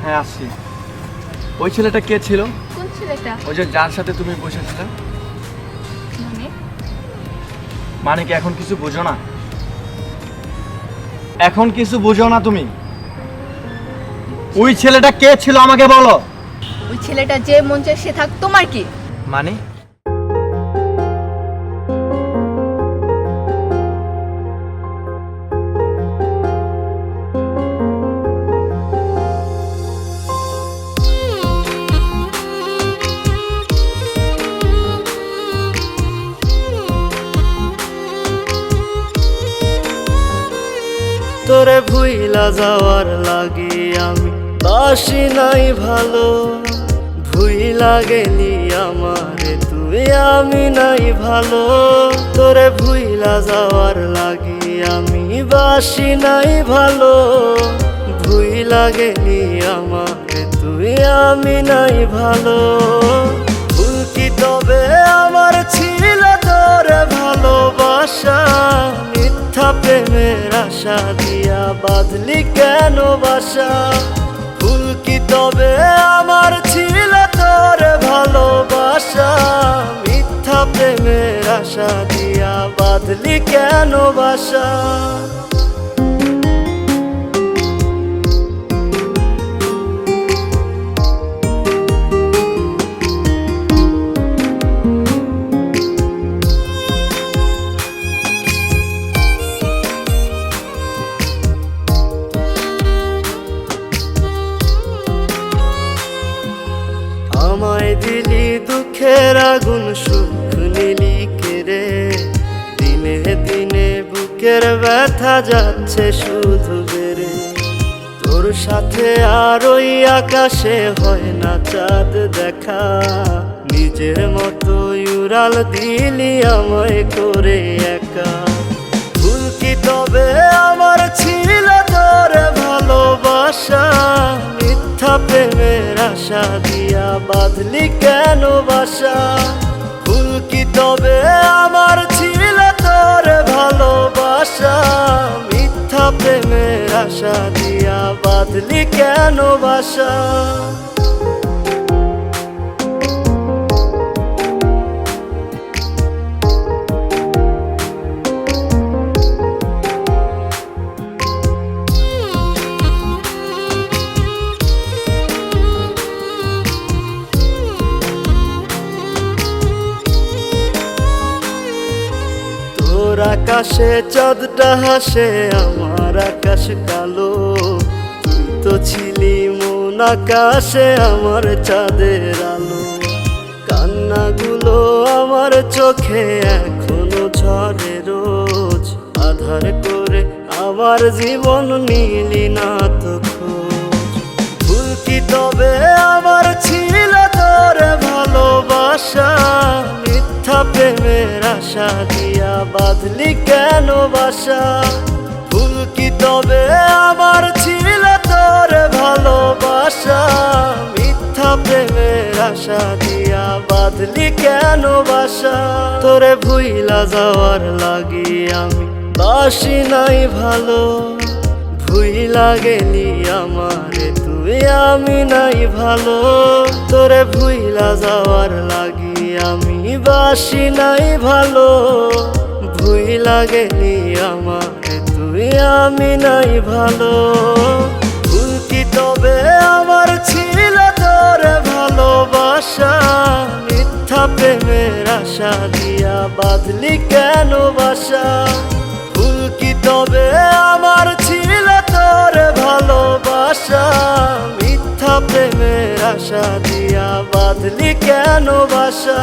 হ্যাঁ আসছি। ওই ছেলেটা কে ছিল? কোন ছেলেটা? ওই যে যার সাথে তুমি বসেছিলে। মানে মানে কি এখন কিছু বুঝো না? এখন কিছু বুঝো না তুমি? ওই ছেলেটা কে ছিল আমাকে বলো। ওই ছেলেটা যে মন চায় সে থাক, তোমার কি? মানে তোরে ভুইলা যাওয়ার লাগি আমি বাসি নাই ভালো, ভুইলা গেলি আমারে তুই আমি নাই ভালো। তোরে ভুইলা যাওয়ার লাগি আমি বাসি নাই ভালো, ভুইলা গেলি আমারে তুই আমি নাই ভালো। ভুল কি তবে আমার ছিল তোরে ভালোবাসা, মিথ্যা প্রেমের আশা দিয়া বাঁধলি কেন বাসা। ভুল কি তবে আমার ছিল তোরে ভালোবাসা, মিথ্যা প্রেমের আশা দিয়া বাঁধলি কেন বাসা। আমায় দিলি দুঃখের আগুন, সুখ নিলি কেড়ে, দিনে দিনে বুকের ব্যথা যাচ্ছে শুধু বেড়ে। তোর সাথে আর ওই আকাশে হয় না চাঁদ দেখা, নিজের মতো উড়াল দিলি আমায় করে একা। ভুল কি তবে আমার ছিল তোরে ভালোবাসা, মিথ্যা প্রেমের আশা দিয়া বাঁধলি কেন বাসা। ভুল কি তবে আমার ছিল তোরে ভালোবাসা, মিথ্যা প্রেমের আশা দিয়া বাঁধলি কেন বাসা। তোর আকাশে চাঁদটা হাসে, আমার আকাশ কালো। তুই তো ছিলি মন আকাশে আমার চাঁদের আলো। কান্নাগুলো আমার চোখে এখনো ঝরে রোজ, আধার করে আমার জীবন নিলি না তো খোঁজ। ভুল কি তবে আমার ছিল তোরে ভালোবাসা, মিথ্যা প্রেমের আশা দিয়া বাঁধলি কেন বাসা। ভুল কি তবে আমার ছিল তোরে ভালোবাসা, মিথ্যা প্রেমের আশা দিয়া বাঁধলি কেন বাসা। তোরে ভুইলা যাওয়ার লাগি আমি বাসি নাই ভালো, ভুইলা গেলি আমারে তুই আমি নাই ভালো। তোরে ভুইলা যাওয়ার লাগি আমি বাসি নাই ভালো, ভুইলা গেলি আমারে তুই আমি নাই ভালো। ভুল কি তবে আমার ছিল তোরে ভালোবাসা, মিথ্যা প্রেমের আশা দিয়া বাঁধলি কেন বাসা। ভুল কি তবে আমার ছিল তোরে ভালোবাসা, মিথ্যা প্রেমের আশা দিয়া বাঁধলি কেন বাসা।